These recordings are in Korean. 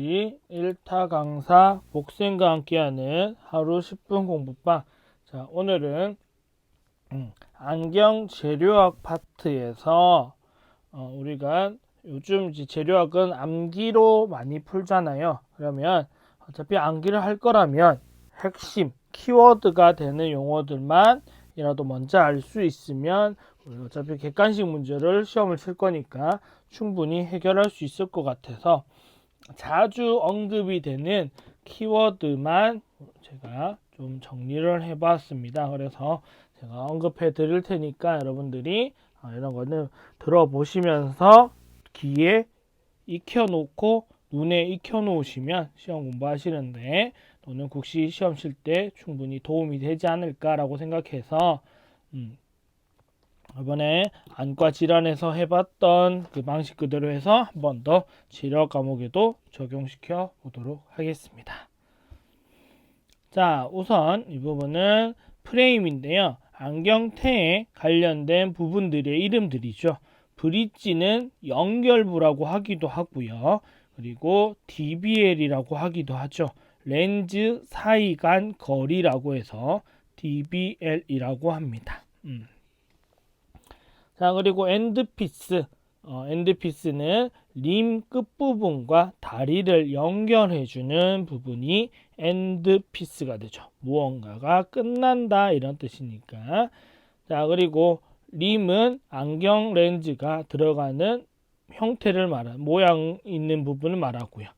1타 강사 복쌤과 함께하는 하루 10분 공부방. 자, 오늘은 안경 재료학 파트에서 우리가 요즘 이제 재료학은 암기로 많이 풀잖아요. 그러면 어차피 암기를 할 거라면 핵심 키워드가 되는 용어들만이라도 먼저 알 수 있으면 우리 어차피 객관식 문제를 시험을 칠 거니까 충분히 해결할 수 있을 것 같아서 자주 언급이 되는 키워드만 제가 좀 정리를 해봤습니다. 그래서 제가 언급해 드릴 테니까 여러분들이 이런 거는 들어보시면서 귀에 익혀놓고 눈에 익혀놓으시면 시험 공부하시는데 또는 국시 시험 칠 때 충분히 도움이 되지 않을까라고 생각해서 이번에 안과 질환에서 해봤던 그 방식 그대로 해서 한 번 더 질환 과목에도 적용시켜 보도록 하겠습니다. 자, 우선 이 부분은 프레임인데요. 안경테에 관련된 부분들의 이름들이죠. 브릿지는 연결부라고 하기도 하고요. 그리고 DBL이라고 하기도 하죠. 렌즈 사이 간 거리라고 해서 DBL이라고 합니다. 자, 그리고 엔드피스. 엔드피스는 림 끝부분과 다리를 연결해주는 부분이 엔드피스가 되죠. 무언가가 끝난다 이런 뜻이니까. 자, 그리고 림은 안경 렌즈가 들어가는 형태를 말하는 모양 있는 부분을 말하고요.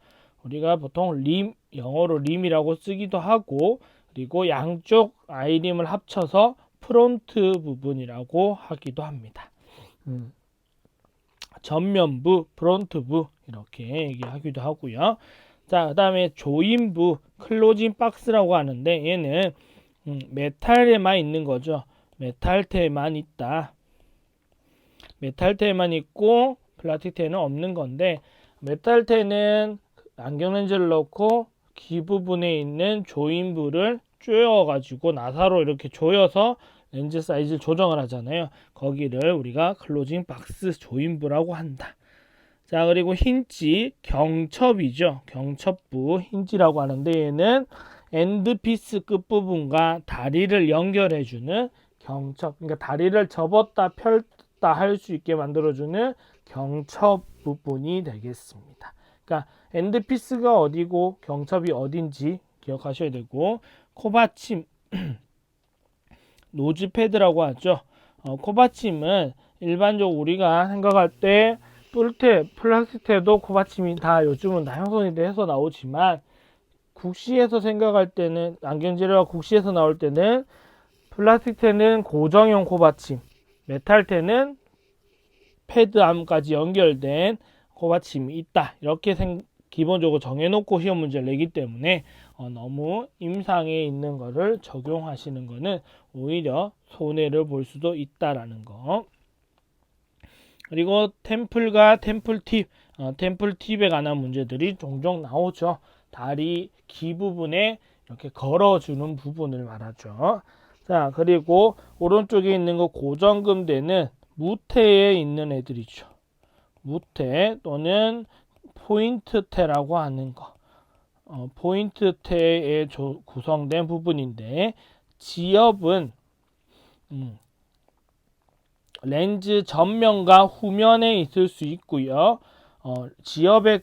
우리가 보통 림, 영어로 림이라고 쓰기도 하고, 그리고 양쪽 아이림을 합쳐서 프론트 부분이라고 하기도 합니다. 전면부, 프론트부 이렇게 얘기하기도 하고요. 자, 그 다음에 조인부, 클로징 박스라고 하는데 얘는 메탈에만 있는 거죠. 메탈테만 있다. 메탈테만 있고 플라스틱테는 없는 건데, 메탈테는 안경 렌즈를 넣고 귀 부분에 있는 조인부를 조여가지고 나사로 이렇게 조여서 렌즈 사이즈를 조정을 하잖아요. 거기를 우리가 클로징 박스 조인부라고 한다. 자, 그리고 힌지, 경첩이죠. 경첩부, 힌지라고 하는데 얘는 엔드피스 끝부분과 다리를 연결해주는 경첩, 그러니까 다리를 접었다 펼다 할 수 있게 만들어주는 경첩 부분이 되겠습니다. 그러니까 엔드피스가 어디고 경첩이 어딘지 기억하셔야 되고, 코받침 노즈패드라고 하죠. 코받침은 일반적으로 우리가 생각할 때 뿔테, 플라스틱테도 코받침이 다 요즘은 다 형성이 돼서 나오지만, 국시에서 생각할 때는 안경재료가 국시에서 나올 때는 플라스틱테는 고정형 코받침, 메탈테는 패드암까지 연결된 코받침이 있다. 이렇게 기본적으로 정해놓고 시험 문제를 내기 때문에 너무 임상에 있는 거를 적용하시는 거는 오히려 손해를 볼 수도 있다라는 거. 그리고 템플과 템플팁, 템플팁에 관한 문제들이 종종 나오죠. 다리 귀 부분에 이렇게 걸어주는 부분을 말하죠. 자, 그리고 오른쪽에 있는 거 고정금대는 무테에 있는 애들이죠. 무테 또는 포인트테라고 하는 거. 포인트테에 구성된 부분인데, 지엽은 렌즈 전면과 후면에 있을 수 있고요. 지엽의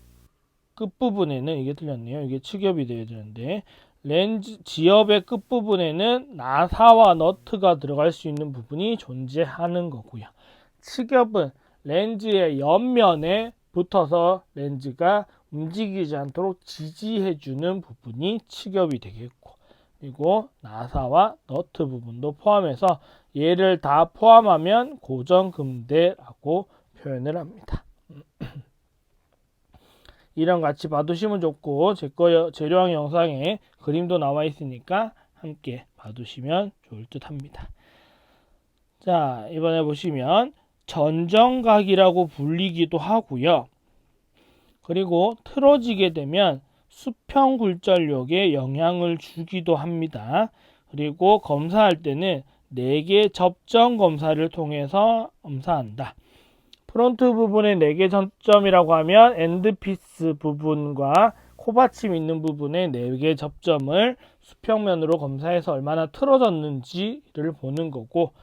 끝부분에는, 이게 틀렸네요. 이게 측엽이 되어야 되는데, 렌즈 지엽의 끝부분에는 나사와 너트가 들어갈 수 있는 부분이 존재하는 거고요. 측엽은 렌즈의 옆면에 붙어서 렌즈가 움직이지 않도록 지지해주는 부분이 측엽이 되겠고, 그리고 나사와 너트 부분도 포함해서 얘를 다 포함하면 고정금대라고 표현을 합니다. 이랑 같이 봐두시면 좋고, 제 재료학 영상에 그림도 나와 있으니까 함께 봐두시면 좋을 듯 합니다. 자, 이번에 보시면 전정각이라고 불리기도 하고요. 그리고 틀어지게 되면 수평 굴절력에 영향을 주기도 합니다. 그리고 검사할 때는 4개 접점 검사를 통해서 검사한다. 프론트 부분의 4개 접점이라고 하면 엔드피스 부분과 코받침 있는 부분에 4개 접점을 수평면으로 검사해서 얼마나 틀어졌는지를 보는 거고,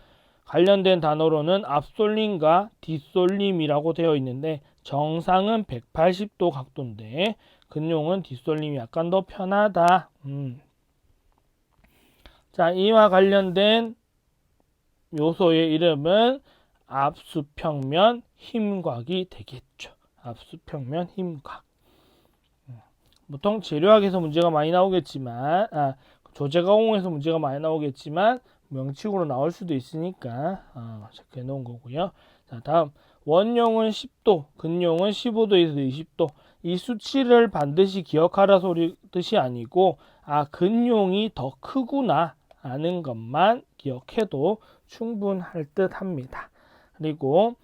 관련된 단어로는 앞솔림과 뒷솔림이라고 되어 있는데 정상은 180도 각도인데 근용은 뒷솔림이 약간 더 편하다. 자, 이와 관련된 요소의 이름은 앞수평면 힘곽이 되겠죠. 앞수평면 힘곽. 보통 재료학에서 문제가 많이 나오겠지만, 조제가공에서 문제가 많이 나오겠지만 명칭으로 나올 수도 있으니까 체크해 놓은 거고요. 자, 다음 원용은 10도, 근용은 15도에서 20도. 이 수치를 반드시 기억하라 소리 뜻이 아니고 근용이 더 크구나 아는 것만 기억해도 충분할 듯 합니다. 그리고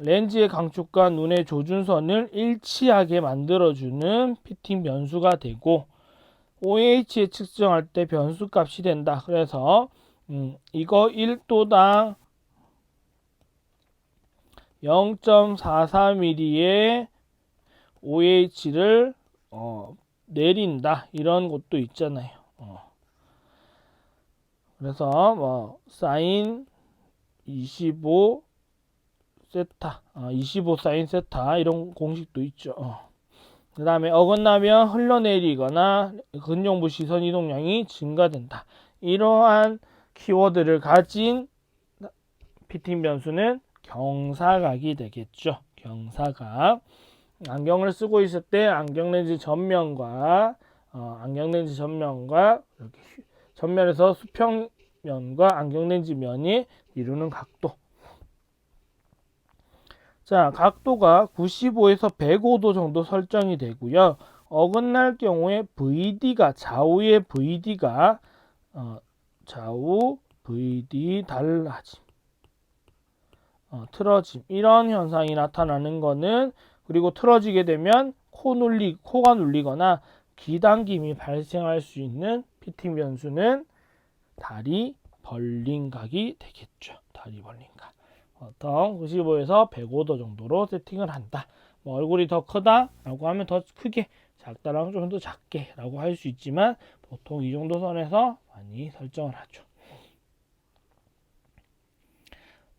렌즈의 강축과 눈의 조준선을 일치하게 만들어주는 피팅 변수가 되고 OH에 측정할 때 변수 값이 된다. 그래서 이거 1도당 0.44mm의 OH를 내린다. 이런 것도 있잖아요. 그래서 사인 25 세타, 25 사인 세타 이런 공식도 있죠. 그 다음에 어긋나면 흘러내리거나 근용부 시선 이동량이 증가된다. 이러한 키워드를 가진 피팅 변수는 경사각이 되겠죠. 경사각. 안경을 쓰고 있을 때 안경렌즈 전면과 이렇게 전면에서 수평면과 안경렌즈 면이 이루는 각도. 자, 각도가 95에서 105도 정도 설정이 되고요. 어긋날 경우에 VD가 좌우의 VD가 좌우 VD 달라짐, 틀어짐 이런 현상이 나타나는 거는 그리고 틀어지게 되면 코가 눌리거나 귀 당김이 발생할 수 있는 피팅 변수는 다리 벌림각이 되겠죠. 다리 벌림각. 보통 95에서 105도 정도로 세팅을 한다. 얼굴이 더 크다 라고 하면 더 크게, 작다라고 좀 더 작게 라고 할 수 있지만 보통 이 정도 선에서 많이 설정을 하죠.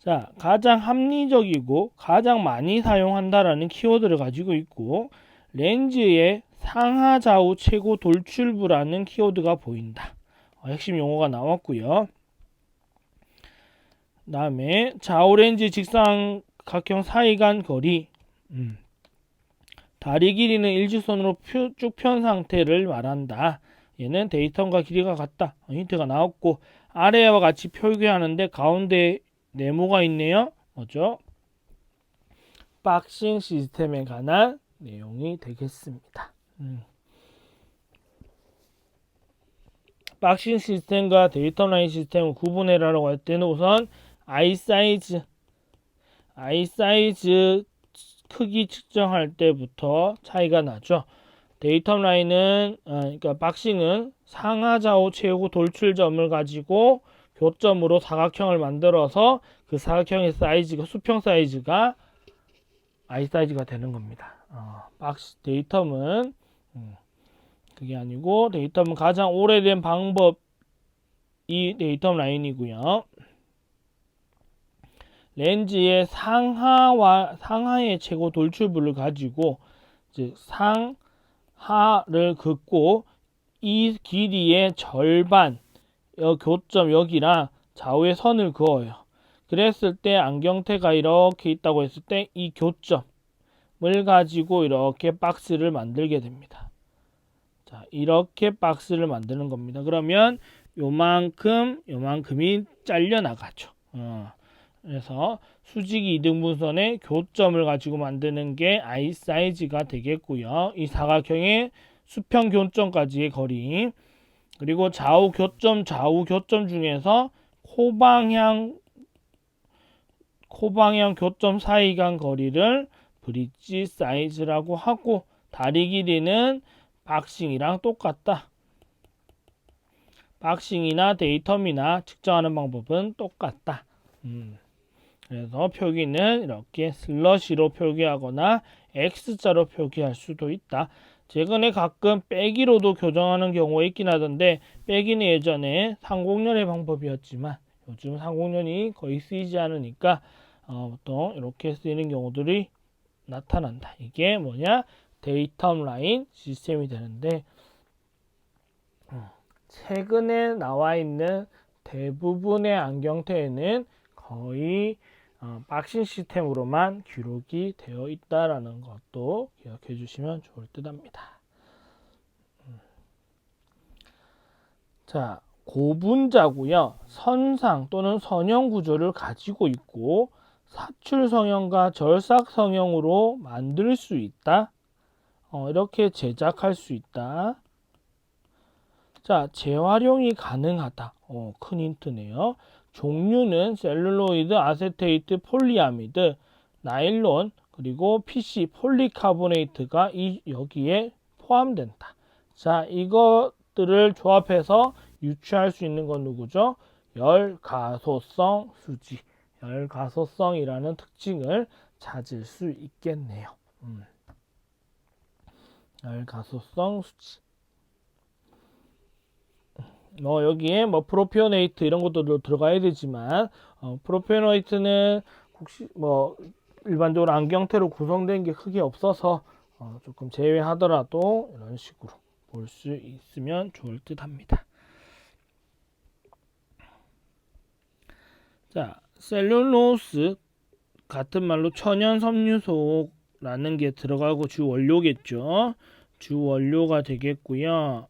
자, 가장 합리적이고 가장 많이 사용한다라는 키워드를 가지고 있고 렌즈의 상하 좌우 최고 돌출부라는 키워드가 보인다. 핵심 용어가 나왔고요. 그 다음에 좌우 렌즈 직사각형 사이 간 거리, 다리 길이는 일직선으로 쭉 편 상태를 말한다. 얘는 데이터과 길이가 같다. 힌트가 나왔고 아래와 같이 표기하는데 가운데 네모가 있네요. 뭐죠? 박싱 시스템에 관한 내용이 되겠습니다. 박싱 시스템과 데이터 라인 시스템을 구분해라라고 할 때는 우선 아이 사이즈 크기 측정할 때부터 차이가 나죠. 데이터 라인은 그러니까 박싱은 상하 좌우 최고 돌출점을 가지고 교점으로 사각형을 만들어서 그 사각형의 사이즈가 수평 사이즈가 아이 사이즈가 되는 겁니다. 데이텀은 그게 아니고 데이텀은 가장 오래된 방법이 데이텀 라인이고요. 렌즈의 상하의 최고 돌출부를 가지고 즉 상하를 긋고 이 길이의 절반 교점 여기랑 좌우에 선을 그어요. 그랬을 때 안경테가 이렇게 있다고 했을 때 이 교점을 가지고 이렇게 박스를 만들게 됩니다. 자, 이렇게 박스를 만드는 겁니다. 그러면 요만큼이 잘려 나가죠. 그래서 수직이 2등분선의 교점을 가지고 만드는 게 아이 사이즈가 되겠고요. 이 사각형의 수평 교점까지의 거리, 그리고 좌우 교점 중에서 코방향 교점 사이 간 거리를 브릿지 사이즈라고 하고 다리 길이는 박싱이랑 똑같다. 박싱이나 데이텀이나 측정하는 방법은 똑같다. 그래서 표기는 이렇게 슬러시로 표기하거나 X자로 표기할 수도 있다. 최근에 가끔 빼기로도 교정하는 경우가 있긴 하던데, 빼기는 예전에 상공련의 방법이었지만 요즘 상공련이 거의 쓰이지 않으니까 보통 이렇게 쓰이는 경우들이 나타난다. 이게 뭐냐? 데이터 라인 시스템이 되는데, 최근에 나와 있는 대부분의 안경테에는 거의 박싱 시스템으로만 기록이 되어 있다라는 것도 기억해 주시면 좋을 듯 합니다. 자, 고분자고요. 선상 또는 선형 구조를 가지고 있고 사출 성형과 절삭 성형으로 만들 수 있다. 이렇게 제작할 수 있다. 자, 재활용이 가능하다. 큰 힌트네요. 종류는 셀룰로이드, 아세테이트, 폴리아미드, 나일론, 그리고 PC, 폴리카보네이트가 여기에 포함된다. 자, 이것들을 조합해서 유추할 수 있는 건 누구죠? 열가소성 수지, 열가소성이라는 특징을 찾을 수 있겠네요. 열가소성 수지. 여기에 프로피오네이트 이런 것도 들어가야 되지만, 프로피오네이트는 혹시 일반적으로 안경테로 구성된 게 크게 없어서 조금 제외하더라도 이런 식으로 볼 수 있으면 좋을 듯 합니다. 자, 셀룰로스 같은 말로 천연 섬유소라는 게 들어가고 주 원료겠죠. 주 원료가 되겠고요.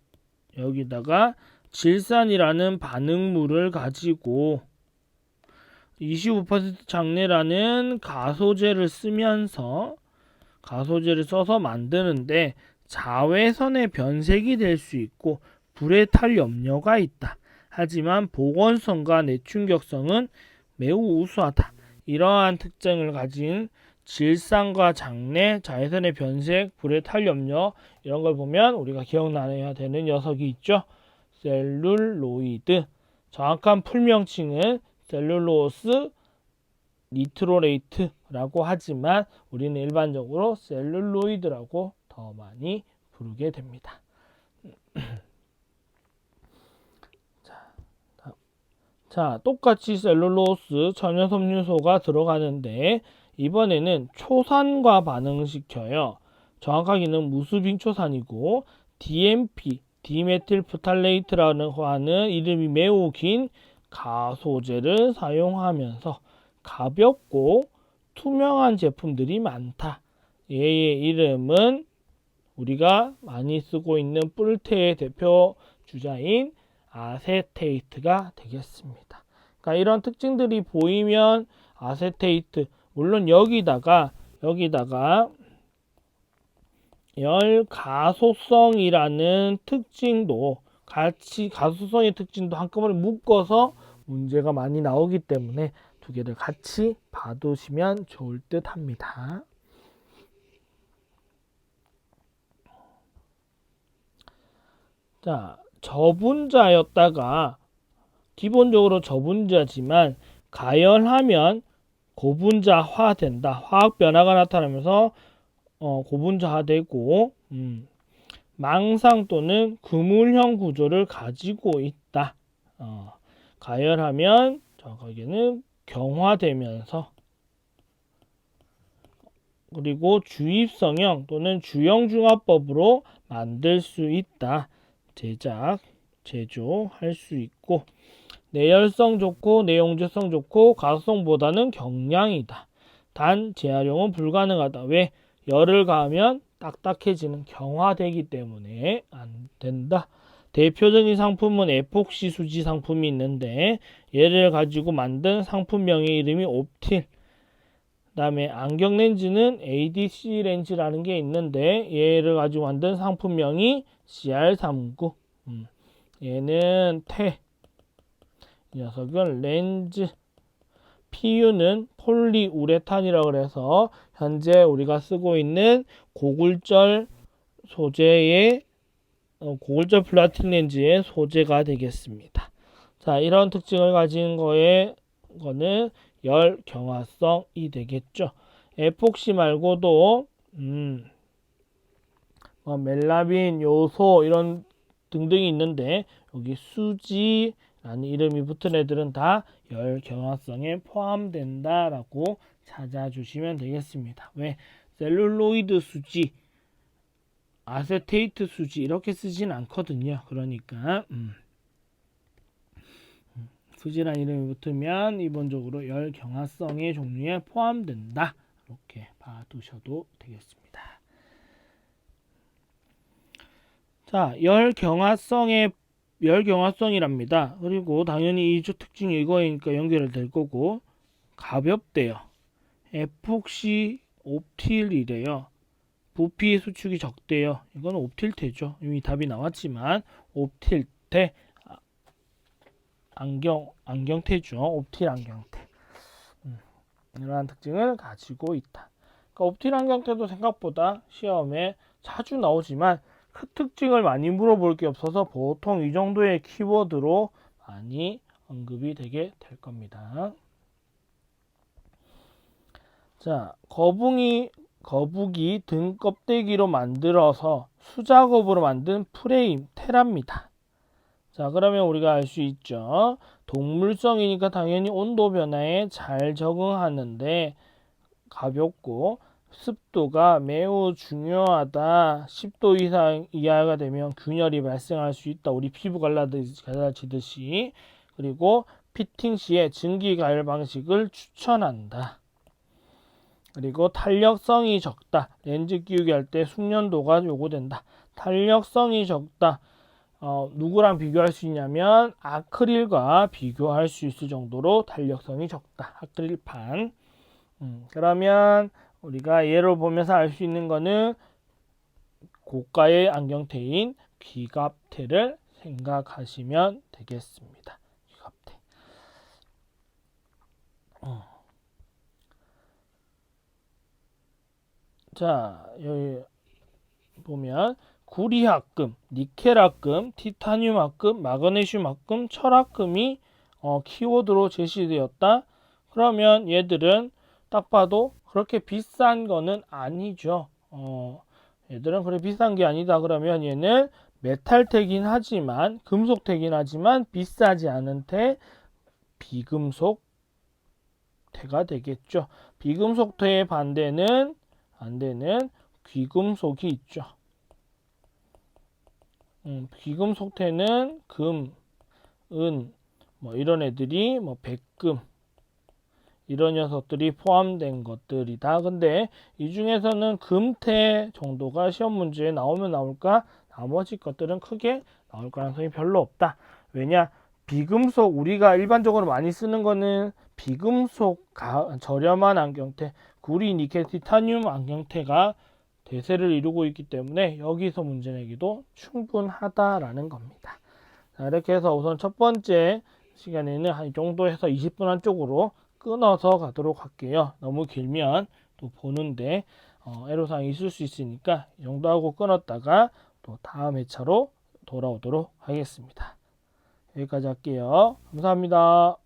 여기다가 질산이라는 반응물을 가지고 25% 장내라는 가소제를 써서 만드는데 자외선의 변색이 될 수 있고 불에 탈 염려가 있다. 하지만 보건성과 내충격성은 매우 우수하다. 이러한 특징을 가진 질산과 장내, 자외선의 변색, 불에 탈 염려 이런 걸 보면 우리가 기억나야 되는 녀석이 있죠. 셀룰로이드. 정확한 풀명칭은 셀룰로스 니트로레이트라고 하지만 우리는 일반적으로 셀룰로이드라고 더 많이 부르게 됩니다. 자, 똑같이 셀룰로스 천연섬유소가 들어가는데 이번에는 초산과 반응시켜요. 정확하게는 무수빙초산이고 DMP, 디메틸프탈레이트라는 하는 이름이 매우 긴 가소제를 사용하면서 가볍고 투명한 제품들이 많다. 얘의 이름은 우리가 많이 쓰고 있는 뿔테의 대표 주자인 아세테이트가 되겠습니다. 그러니까 이런 특징들이 보이면 아세테이트, 물론 여기다가 열가소성이라는 특징도 같이 가소성의 특징도 한꺼번에 묶어서 문제가 많이 나오기 때문에 두 개를 같이 봐두시면 좋을 듯 합니다. 자, 저분자였다가 기본적으로 저분자지만 가열하면 고분자화 된다. 화학 변화가 나타나면서 고분자화되고 망상 또는 그물형 구조를 가지고 있다. 가열하면 정확하게는 경화되면서 그리고 주입성형 또는 주형중화법으로 만들 수 있다. 제조할 수 있고 내열성 좋고 내용제성 좋고 가소성보다는 경량이다. 단 재활용은 불가능하다. 왜? 열을 가하면 딱딱해지는 경화되기 때문에 안 된다. 대표적인 상품은 에폭시 수지 상품이 있는데 얘를 가지고 만든 상품명의 이름이 옵틸. 그 다음에 안경 렌즈는 ADC 렌즈라는 게 있는데 얘를 가지고 만든 상품명이 CR39. 얘는 이 녀석은 렌즈. PU는 폴리우레탄이라고 그래서 현재 우리가 쓰고 있는 고굴절 소재의 고굴절 플라스틱 렌즈의 소재가 되겠습니다. 자, 이런 특징을 가진 거는 열 경화성이 되겠죠. 에폭시 말고도 뭐 멜라민, 요소 이런 등등이 있는데 여기 수지라는 이름이 붙은 애들은 다 열경화성에 포함된다라고 찾아주시면 되겠습니다. 왜? 셀룰로이드 수지, 아세테이트 수지 이렇게 쓰진 않거든요. 그러니까 수지란 이름이 붙으면 기본적으로 열경화성의 종류에 포함된다. 이렇게 봐두셔도 되겠습니다. 자, 열경화성이랍니다. 그리고 당연히 이주 특징이 이거니까 연결될 거고 가볍대요. 에폭시 옵틸이래요. 부피 수축이 적대요. 이건 옵틸테죠. 이미 답이 나왔지만 옵틸테 안경테죠. 옵틸 안경테. 이러한 특징을 가지고 있다. 그러니까 옵틸 안경테도 생각보다 시험에 자주 나오지만 그 특징을 많이 물어볼 게 없어서 보통 이 정도의 키워드로 많이 언급이 되게 될 겁니다. 자, 거북이 등 껍데기로 만들어서 수작업으로 만든 프레임, 테라입니다. 자, 그러면 우리가 알 수 있죠. 동물성이니까 당연히 온도 변화에 잘 적응하는데 가볍고 습도가 매우 중요하다. 10도 이상 이하가 되면 균열이 발생할 수 있다. 우리 피부 갈라지듯이. 그리고 피팅 시에 증기 가열 방식을 추천한다. 그리고 탄력성이 적다. 렌즈 끼우기 할 때 숙련도가 요구된다. 탄력성이 적다. 누구랑 비교할 수 있냐면 아크릴과 비교할 수 있을 정도로 탄력성이 적다. 아크릴판. 그러면 우리가 예로 보면서 알 수 있는 거는 고가의 안경테인 귀갑테를 생각하시면 되겠습니다. 귀갑테. 자, 여기 보면 구리합금, 니켈합금, 티타늄합금, 마그네슘합금, 철합금이 키워드로 제시되었다. 그러면 얘들은 딱 봐도 그렇게 비싼 거는 아니죠. 얘들은 그래 비싼 게 아니다. 그러면 얘는 메탈테긴 하지만 금속테긴 하지만 비싸지 않은 테 비금속테가 되겠죠. 비금속테의 반대는 귀금속이 있죠. 귀금속테는 금, 은, 뭐 이런 애들이 뭐 백금 이런 녀석들이 포함된 것들이다. 근데 이 중에서는 금태 정도가 시험 문제에 나오면 나올까? 나머지 것들은 크게 나올 가능성이 별로 없다. 왜냐? 비금속 우리가 일반적으로 많이 쓰는 거는 비금속 저렴한 안경테, 구리, 니켈, 티타늄 안경테가 대세를 이루고 있기 때문에 여기서 문제 내기도 충분하다라는 겁니다. 자, 이렇게 해서 우선 첫 번째 시간에는 한 이 정도 해서 20분 한쪽으로 끊어서 가도록 할게요. 너무 길면 또 보는데 애로사항이 있을 수 있으니까 이 정도 하고 끊었다가 또 다음 회차로 돌아오도록 하겠습니다. 여기까지 할게요. 감사합니다.